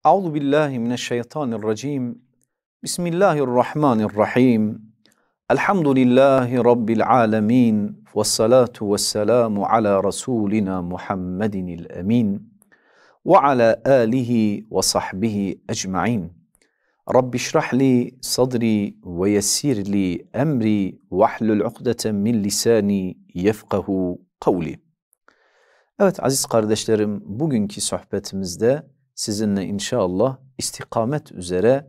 Euzu billahi mineşşeytanirracim. Bismillahirrahmanirrahim. Elhamdülillahi rabbil alamin. Ves salatu vesselamu ala rasulina Muhammedinil emin ve ala alihi ve sahbihi ecmaîn. Rabbi şrah li sadri ve yessir li emri ve hlul ukdeten min lisani yefkahu kavli. Evet aziz kardeşlerim, bugünkü sohbetimizde sizinle inşallah istikamet üzere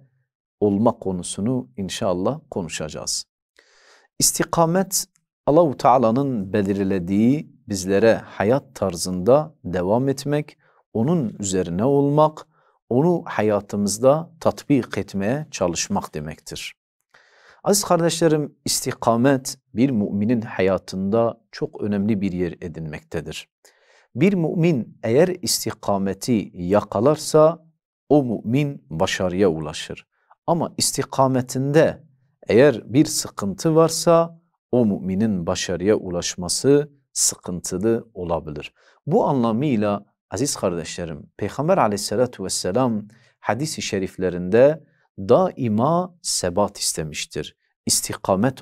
olma konusunu inşallah konuşacağız. İstikamet, Allah-u Teala'nın belirlediği bizlere hayat tarzında devam etmek, onun üzerine olmak, onu hayatımızda tatbik etmeye çalışmak demektir. Aziz kardeşlerim, istikamet bir müminin hayatında çok önemli bir yer edinmektedir. Bir mümin eğer istikameti yakalarsa o mümin başarıya ulaşır. Ama istikametinde eğer bir sıkıntı varsa o müminin başarıya ulaşması sıkıntılı olabilir. Bu anlamıyla aziz kardeşlerim, Peygamber aleyhissalatu vesselam hadis-i şeriflerinde daima sebat istemiştir. İstikamet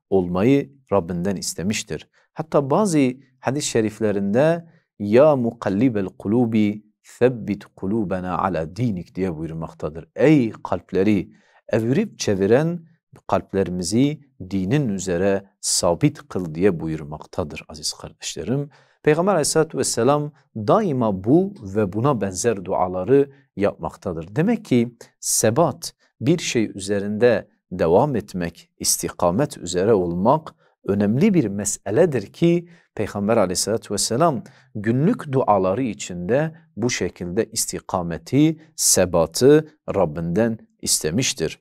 olmayı Rabbinden istemiştir. Hatta bazı hadis-i şeriflerinde ya mukallibel kulubi sebbit kulubena ala dinik diye buyurmaktadır. Ey kalpleri evirip çeviren kalplerimizi dinin üzere sabit kıl diye buyurmaktadır aziz kardeşlerim. Peygamber aleyhissalatü vesselam daima bu ve buna benzer duaları yapmaktadır. Demek ki sebat, bir şey üzerinde devam etmek, istikamet üzere olmak önemli bir meseledir ki Peygamber aleyhissalatü vesselam günlük duaları içinde bu şekilde istikameti, sebatı Rabbinden istemiştir.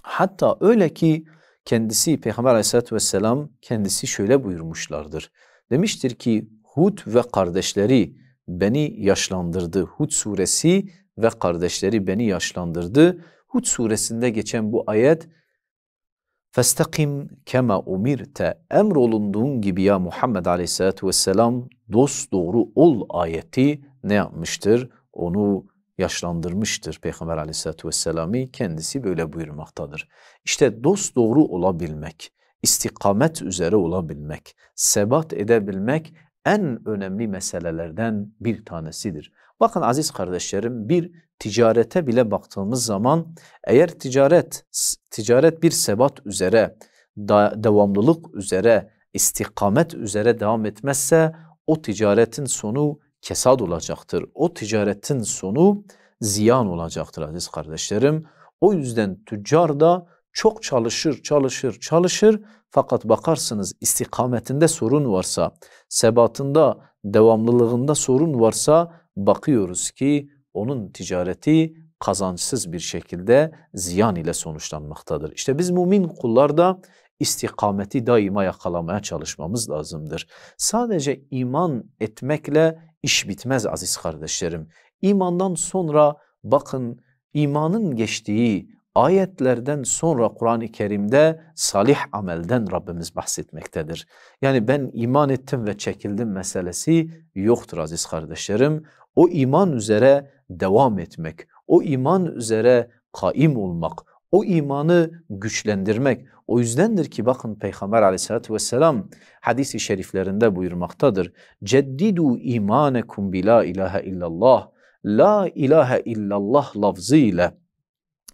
Hatta öyle ki kendisi Peygamber aleyhissalatü vesselam kendisi şöyle buyurmuşlardır. Demiştir ki Hud ve kardeşleri beni yaşlandırdı. Hud suresi ve kardeşleri beni yaşlandırdı. Hud suresinde geçen bu ayet فَاسْتَقِمْ كَمَا اُمِرْتَ emrolunduğun gibi ya Muhammed aleyhissalatü vesselam dosdoğru ol ayeti ne yapmıştır? Onu yaşlandırmıştır Peygamber aleyhissalatü vesselam'ı kendisi böyle buyurmaktadır. İşte dosdoğru olabilmek, istikamet üzere olabilmek, sebat edebilmek en önemli meselelerden bir tanesidir. Bakın aziz kardeşlerim, bir ticarete bile baktığımız zaman eğer ticaret bir sebat üzere, devamlılık üzere, istikamet üzere devam etmezse o ticaretin sonu kesad olacaktır. O ticaretin sonu ziyan olacaktır aziz kardeşlerim. O yüzden tüccar da çok çalışır fakat bakarsınız istikametinde sorun varsa, sebatında, devamlılığında sorun varsa bakıyoruz ki onun ticareti kazançsız bir şekilde ziyan ile sonuçlanmaktadır. İşte biz mümin kullarda istikameti daima yakalamaya çalışmamız lazımdır. Sadece iman etmekle iş bitmez aziz kardeşlerim. İmandan sonra bakın imanın geçtiği ayetlerden sonra Kur'an-ı Kerim'de salih amelden Rabbimiz bahsetmektedir. Yani ben iman ettim ve çekildim meselesi yoktur aziz kardeşlerim. O iman üzere devam etmek, o iman üzere kaim olmak, o imanı güçlendirmek. O yüzdendir ki bakın Peygamber aleyhissalatü vesselam hadis-i şeriflerinde buyurmaktadır. Ceddidu imanekum bi la ilahe illallah. La ilahe illallah lafzıyla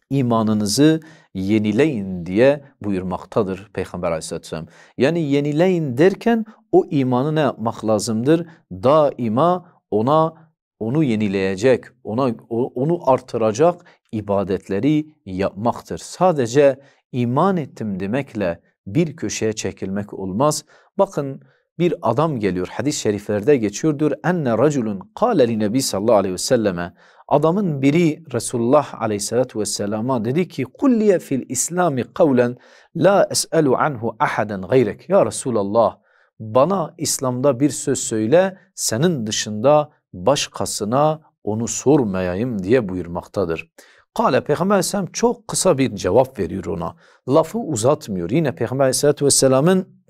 imanınızı yenileyin diye buyurmaktadır Peygamber aleyhissalatü vesselam. Yani yenileyin derken o imanı ne yapmak lazımdır? Daima onu yenileyecek, onu artıracak ibadetleri yapmaktır. Sadece iman ettim demekle bir köşeye çekilmek olmaz. Bakın bir adam geliyor, hadis-i şeriflerde geçiyordur. Enne raculun kâle li nebi sallallahu aleyhi ve selleme. Adamın biri Resulullah aleyhissalatu vesselama dedi ki kulliye fil islami kavlen la es'elu anhu ahaden gayrek. Ya Resulallah, bana İslam'da bir söz söyle, senin dışında başkasına onu sormayayım diye buyurmaktadır. Kale Peygamber Aleyhisselam çok kısa bir cevap veriyor ona. Lafı uzatmıyor. Yine Peygamber Aleyhisselatü Vesselam'ın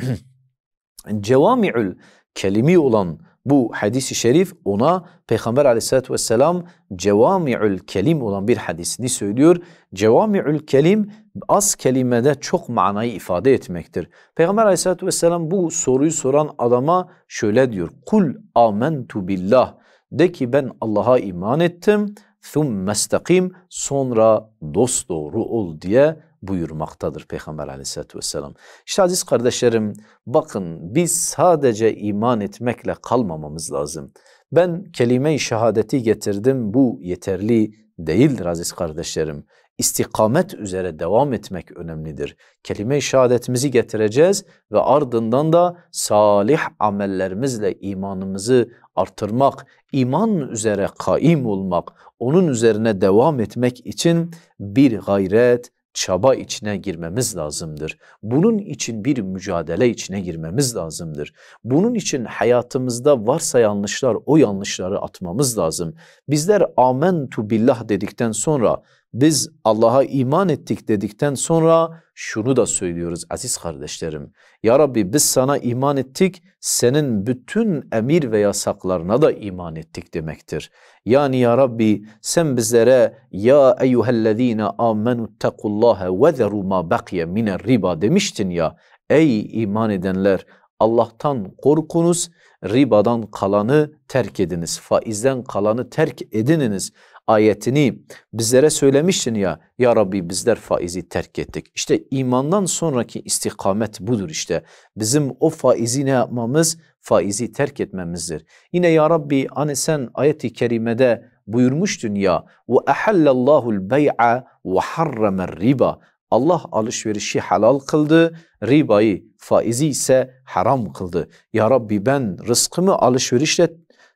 cevami'ül kelimi olan bu hadis-i şerif ona Peygamber aleyhissalatü vesselam cevami'ül kelim olan bir hadisini söylüyor. Cevami'ül kelim az kelimede çok manayı ifade etmektir. Peygamber aleyhissalatü vesselam bu soruyu soran adama şöyle diyor. Kul amentu billah. De ki ben Allah'a iman ettim. ثُمَّ اسْتَقِيمْ sonra dosdoğru ol diye buyurmaktadır Peygamber aleyhissalatü vesselam. İşte aziz kardeşlerim, bakın biz sadece iman etmekle kalmamamız lazım. Ben kelime-i şehadeti getirdim, bu yeterli değildir aziz kardeşlerim. İstikamet üzere devam etmek önemlidir. Kelime-i şehadetimizi getireceğiz ve ardından da salih amellerimizle imanımızı artırmak, iman üzere kaim olmak, onun üzerine devam etmek için bir gayret, çaba içine girmemiz lazımdır. Bunun için bir mücadele içine girmemiz lazımdır. Bunun için hayatımızda varsa yanlışlar, o yanlışları atmamız lazım. Bizler amentu billah dedikten sonra, biz Allah'a iman ettik dedikten sonra şunu da söylüyoruz aziz kardeşlerim. Ya Rabbi biz sana iman ettik, senin bütün emir ve yasaklarına da iman ettik demektir. Yani ya Rabbi sen bizlere ya eyyühellezine amenuttakullaha ve zeru ma bakiye miner riba demiştin ya. Ey iman edenler Allah'tan korkunuz, ribadan kalanı terk ediniz, faizden kalanı terk edininiz ayetini bizlere söylemiştin ya. Ya Rabbi bizler faizi terk ettik. İşte imandan sonraki istikamet budur işte. Bizim o faizi ne yapmamız? Faizi terk etmemizdir. Yine ya Rabbi hani sen ayet-i kerimede buyurmuştun ya وَاَحَلَّ الْبَيْعَ وَحَرَّمَ الرِّبَى Allah alışverişi halal kıldı, ribayı, faizi ise haram kıldı. Ya Rabbi ben rızkımı alışverişle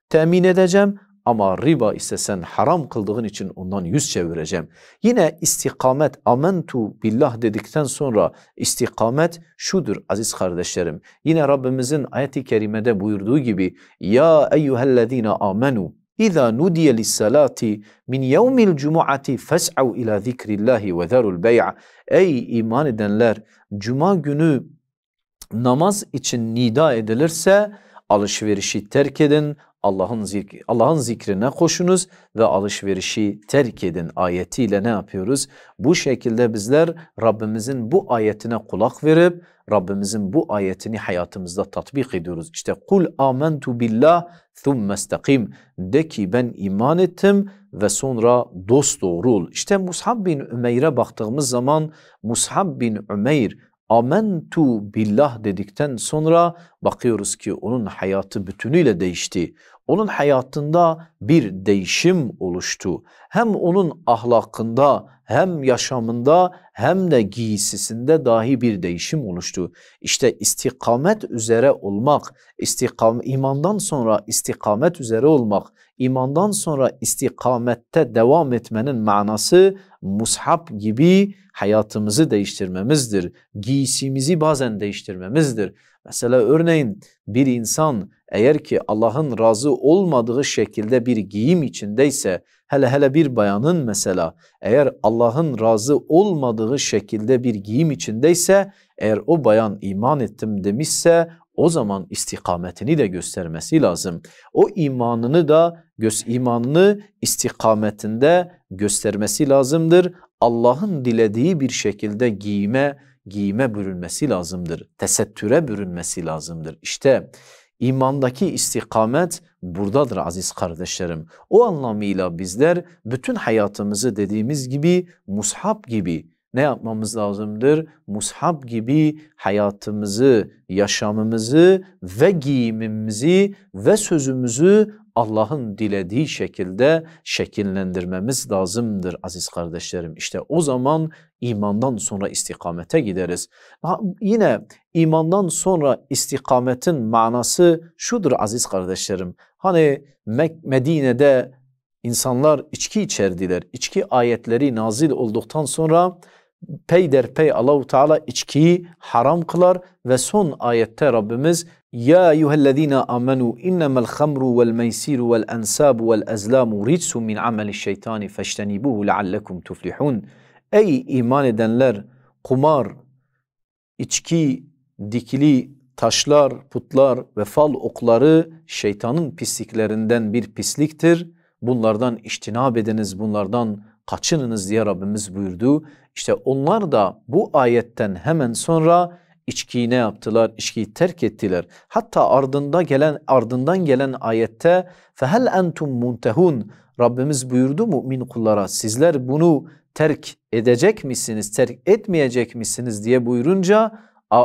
temin edeceğim ama riba ise sen haram kıldığın için ondan yüz çevireceğim. Yine istikamet, amentu billah dedikten sonra istikamet şudur aziz kardeşlerim. Yine Rabbimizin ayet-i kerimede buyurduğu gibi ya eyyühellezine amenu İza nudiye lissalati min yevmil cumu'ati fes'av ila zikrillahi ve zarul bey'a. Ey iman edenler, cuma günü namaz için nida edilirse alışverişi terk edin, Allah'ın zikrine koşunuz ve alışverişi terk edin ayetiyle ne yapıyoruz? Bu şekilde bizler Rabbimizin bu ayetine kulak verip Rabbimizin bu ayetini hayatımızda tatbik ediyoruz. İşte kul amentu billah thumme istaqim de ki ben iman ettim ve sonra dosdoğru ol. İşte Mus'ab bin Ümeyr'e baktığımız zaman Mus'ab bin Ümeyr amentu billah dedikten sonra bakıyoruz ki onun hayatı bütünüyle değişti. Onun hayatında bir değişim oluştu. Hem onun ahlakında hem yaşamında hem de giysisinde dahi bir değişim oluştu. İşte istikamet üzere olmak, imandan sonra istikamet üzere olmak, imandan sonra istikamette devam etmenin manası Mus'ab gibi hayatımızı değiştirmemizdir. Giysimizi bazen değiştirmemizdir. Mesela örneğin bir insan eğer ki Allah'ın razı olmadığı şekilde bir giyim içindeyse, hele bir bayanın mesela eğer Allah'ın razı olmadığı şekilde bir giyim içindeyse, eğer o bayan iman ettim demişse o zaman istikametini de göstermesi lazım. O imanını istikametinde göstermesi lazımdır. Allah'ın dilediği bir şekilde giyime bürünmesi lazımdır. Tesettüre bürünmesi lazımdır. İşte imandaki istikamet buradadır aziz kardeşlerim. O anlamıyla bizler bütün hayatımızı dediğimiz gibi Mus'ab gibi ne yapmamız lazımdır? Mus'ab gibi hayatımızı, yaşamımızı ve giyimimizi ve sözümüzü Allah'ın dilediği şekilde şekillendirmemiz lazımdır aziz kardeşlerim. İşte o zaman imandan sonra istikamete gideriz. Yine imandan sonra istikametin manası şudur aziz kardeşlerim. Hani Medine'de insanlar içki içerdiler. İçki ayetleri nazil olduktan sonra peyderpey Allah-u Teala içkiyi haram kılar ve son ayette Rabbimiz ya eyyühellezine amenu innemel hamru vel meysiru vel ensabu vel ezlamu ritsun min ameli'ş-şeytani feştenibuhu leallekum tuflihun. Ey iman edenler, kumar, içki, dikili taşlar, putlar ve fal okları şeytanın pisliklerinden bir pisliktir. Bunlardan içtinab ediniz, bunlardan kaçınınız diye Rabbimiz buyurdu. İşte onlar da bu ayetten hemen sonra içkiyi ne yaptılar? İçkiyi terk ettiler. Hatta ardından gelen ayette fehel entum muntehun, Rabbimiz buyurdu mümin kullara, sizler bunu terk edecek misiniz, terk etmeyecek misiniz diye buyurunca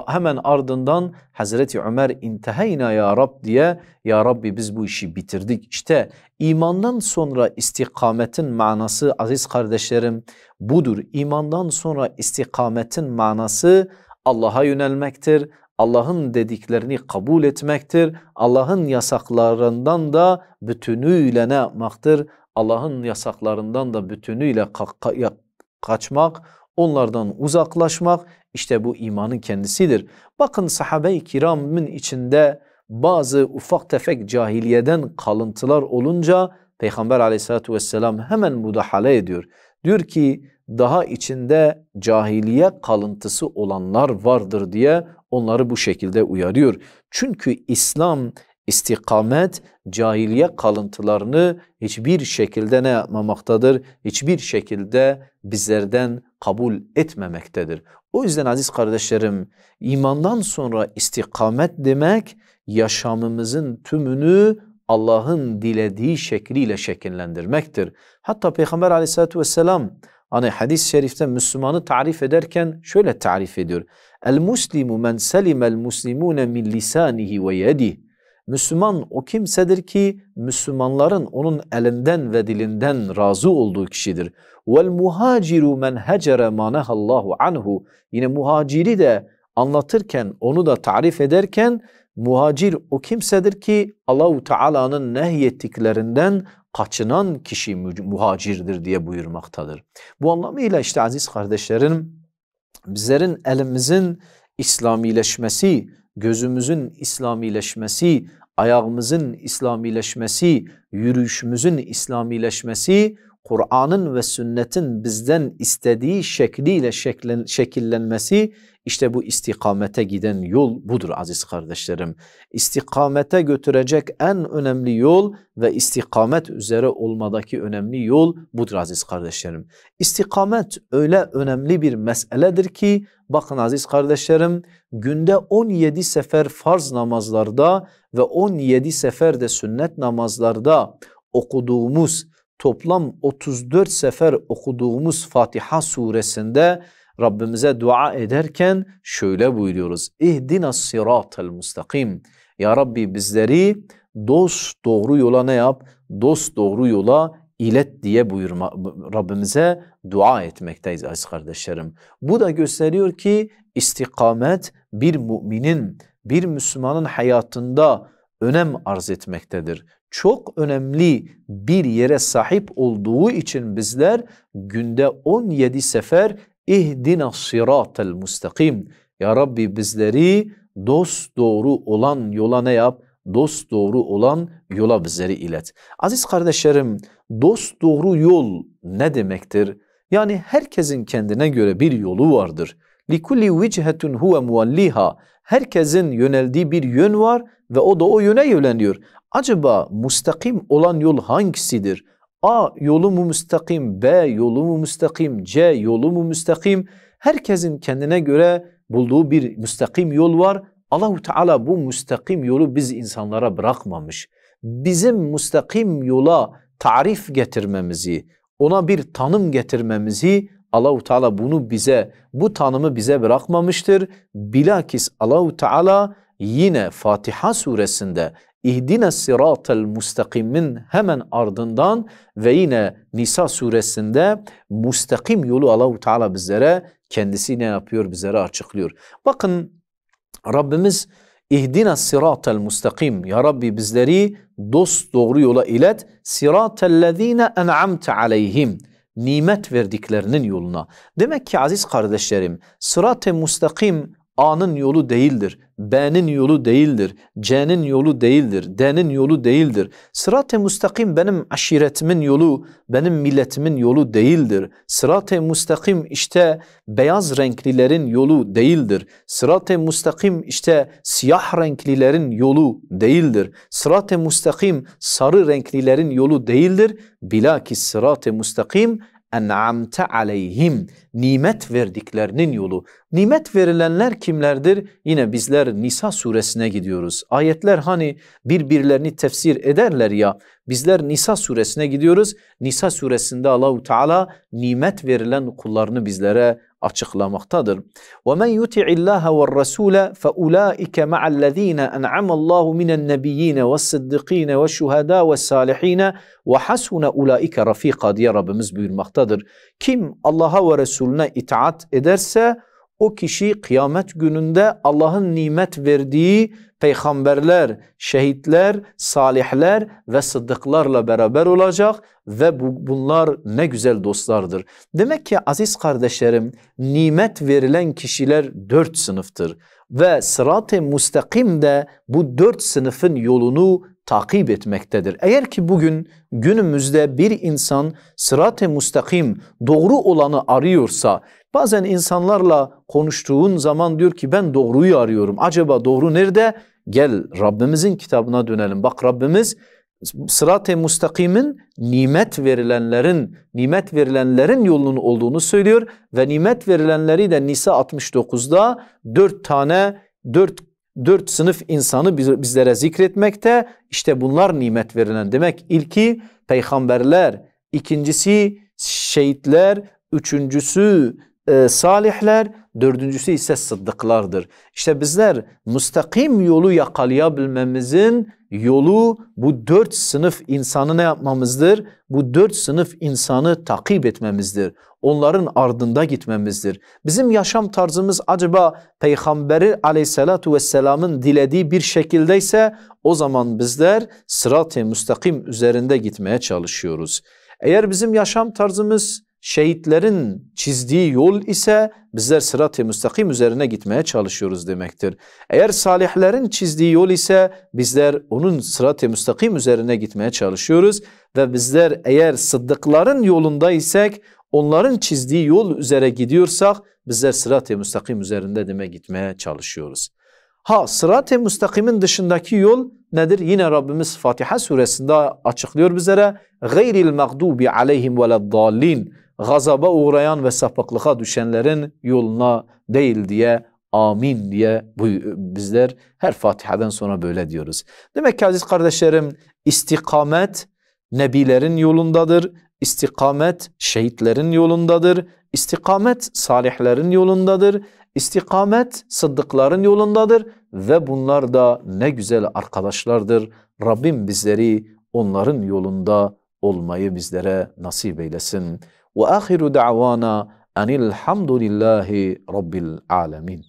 hemen ardından Hazreti Ömer inteheyna ya Rab diye, ya Rabbi biz bu işi bitirdik. İşte imandan sonra istikametin manası aziz kardeşlerim budur. İmandan sonra istikametin manası Allah'a yönelmektir. Allah'ın dediklerini kabul etmektir. Allah'ın yasaklarından da bütünüyle ne yapmaktır? Allah'ın yasaklarından da bütünüyle kaçmak, onlardan uzaklaşmak, işte bu imanın kendisidir. Bakın sahabe-i kiramın içinde bazı ufak tefek cahiliyeden kalıntılar olunca Peygamber aleyhissalatü vesselam hemen müdahale ediyor. Diyor ki daha içinde cahiliye kalıntısı olanlar vardır diye onları bu şekilde uyarıyor. Çünkü İslam, istikamet cahiliye kalıntılarını hiçbir şekilde ne yapmamaktadır? Hiçbir şekilde bizlerden kabul etmemektedir. O yüzden aziz kardeşlerim, imandan sonra istikamet demek yaşamımızın tümünü Allah'ın dilediği şekliyle şekillendirmektir. Hatta Peygamber aleyhissalatü vesselam hani hadis-i şerifte Müslümanı tarif ederken şöyle tarif ediyor. El-Muslimu men selimel muslimune min lisanihi ve yedihi. Müslüman o kimsedir ki Müslümanların onun elinden ve dilinden razı olduğu kişidir. Vel muhaciru men hecere ma nehallahu anhu. Yine muhaciri de anlatırken, onu da tarif ederken muhacir o kimsedir ki Allahu Teala'nın nehyettiklerinden kaçınan kişi muhacirdir diye buyurmaktadır. Bu anlamıyla işte aziz kardeşlerim, bizlerin elimizin İslamileşmesi, gözümüzün İslamileşmesi, ayağımızın İslamileşmesi, yürüyüşümüzün İslamileşmesi, Kur'an'ın ve sünnetin bizden istediği şekliyle şekillenmesi, işte bu istikamete giden yol budur aziz kardeşlerim. İstikamete götürecek en önemli yol ve istikamet üzere olmadaki önemli yol budur aziz kardeşlerim. İstikamet öyle önemli bir meseledir ki bakın aziz kardeşlerim, günde 17 sefer farz namazlarda ve 17 sefer de sünnet namazlarda okuduğumuz, toplam 34 sefer okuduğumuz Fatiha suresinde Rabbimize dua ederken şöyle buyuruyoruz. İhdina sıratel mustakim. Ya Rabbi bizleri dost doğru yola ne yap? Dost doğru yola ilet diye Rabbimize dua etmekteyiz aziz kardeşlerim. Bu da gösteriyor ki istikamet bir müminin, bir Müslümanın hayatında önem arz etmektedir. Çok önemli bir yere sahip olduğu için bizler günde 17 sefer İhdina sıratel mustakim. Ya Rabbi bizleri dost doğru olan yola ne yap? Dost doğru olan yola bizleri ilet. Aziz kardeşlerim, dost doğru yol ne demektir? Yani herkesin kendine göre bir yolu vardır. Likulli vecihetun huve muvalliha. Herkesin yöneldiği bir yön var ve o da o yöne yöneliyor. Acaba müstakim olan yol hangisidir? A yolu mu müstakim, B yolu mu müstakim, C yolu mu müstakim? Herkesin kendine göre bulduğu bir müstakim yol var. Allahu Teala bu müstakim yolu biz insanlara bırakmamış. Bizim müstakim yola tarif getirmemizi, ona bir tanım getirmemizi Allahu Teala bu tanımı bize bırakmamıştır. Bilakis Allahu Teala yine Fatiha suresinde İhdina sıratel mustakimin hemen ardından ve yine Nisa suresinde mustakim yolu Allahu Teala bizlere kendisi ne yapıyor? Bizlere açıklıyor. Bakın Rabbimiz İhdina sıratel mustakim. Ya Rabbi bizleri dost doğru yola ilet. Sıratellezine en'amte aleyhim. Nimet verdiklerinin yoluna. Demek ki aziz kardeşlerim, sırat-ı mustakim A'nın yolu değildir. B'nin yolu değildir. C'nin yolu değildir. D'nin yolu değildir. Sırat-ı müstakim benim aşiretimin yolu, benim milletimin yolu değildir. Sırat-ı müstakim işte beyaz renklilerin yolu değildir. Sırat-ı müstakim işte siyah renklilerin yolu değildir. Sırat-ı müstakim sarı renklilerin yolu değildir. Bilakis sırat-ı müstakim en'amte aleyhim, nimet verdiklerinin yolu. Nimet verilenler kimlerdir? Yine bizler Nisa suresine gidiyoruz. Ayetler hani birbirlerini tefsir ederler ya, bizler Nisa suresine gidiyoruz. Nisa suresinde Allahu Teala nimet verilen kullarını bizlere açıklamaktadır. وَمَنْ يُطِعِ اللّٰهَ وَالرَّسُولَ فَاُولَٰئِكَ مَعَ الَّذ۪ينَ اَنْعَمَ اللّٰهُ مِنَ النَّبِيِّينَ وَالصِّدِّقِينَ وَالشُّهَدَاءِ وَالصَّالِح۪ينَ وَحَسُنَ اُولَٰئِكَ رَف۪يقًا diye Rabbimiz buyurmaktadır. Kim Allah'a ve Resulüne itaat ederse o kişi kıyamet gününde Allah'ın nimet verdiği peygamberler, şehitler, salihler ve sıddıklarla beraber olacak ve bunlar ne güzel dostlardır. Demek ki aziz kardeşlerim, nimet verilen kişiler 4 sınıftır ve sırat-ı müstakim de bu 4 sınıfın yolunu takip etmektedir. Eğer ki bugün günümüzde bir insan sırat-ı müstakim doğru olanı arıyorsa, bazen insanlarla konuştuğun zaman diyor ki ben doğruyu arıyorum. Acaba doğru nerede? Gel Rabbimizin kitabına dönelim. Bak Rabbimiz sırat-ı müstakimin nimet verilenlerin yolunun olduğunu söylüyor ve nimet verilenleri de Nisa 69'da 4 sınıf insanı bizlere zikretmekte. İşte bunlar nimet verilen. Demek ilki peygamberler, ikincisi şehitler, üçüncüsü salihler, dördüncüsü ise sıddıklardır. İşte bizler müstakim yolu yakalayabilmemizin yolu bu 4 sınıf insanı ne yapmamızdır? Bu 4 sınıf insanı takip etmemizdir. Onların ardında gitmemizdir. Bizim yaşam tarzımız acaba Peygamberi aleyhissalatu vesselamın dilediği bir şekildeyse o zaman bizler sırat-ı müstakim üzerinde gitmeye çalışıyoruz. Eğer bizim yaşam tarzımız şehitlerin çizdiği yol ise bizler sırat-ı müstakim üzerine gitmeye çalışıyoruz demektir. Eğer salihlerin çizdiği yol ise bizler onun sırat-ı müstakim üzerine gitmeye çalışıyoruz ve bizler eğer sıddıkların yolunda isek, onların çizdiği yol üzere gidiyorsak bizler sırat-ı müstakim üzerinde gitmeye çalışıyoruz. Sırat-ı müstakimin dışındaki yol nedir? Yine Rabbimiz Fatiha suresinde açıklıyor bizlere. Gayril mağdubi aleyhim veleddallin. Gazaba uğrayan ve sapıklığa düşenlerin yoluna değil diye, amin diye bizler her Fatiha'dan sonra böyle diyoruz. Demek ki aziz kardeşlerim, istikamet nebilerin yolundadır. İstikamet şehitlerin yolundadır. İstikamet salihlerin yolundadır. İstikamet sıddıkların yolundadır ve bunlar da ne güzel arkadaşlardır. Rabbim bizleri onların yolunda olmayı bizlere nasip eylesin. Ve ahiru da'vana enilhamdülillahi rabbil alemin.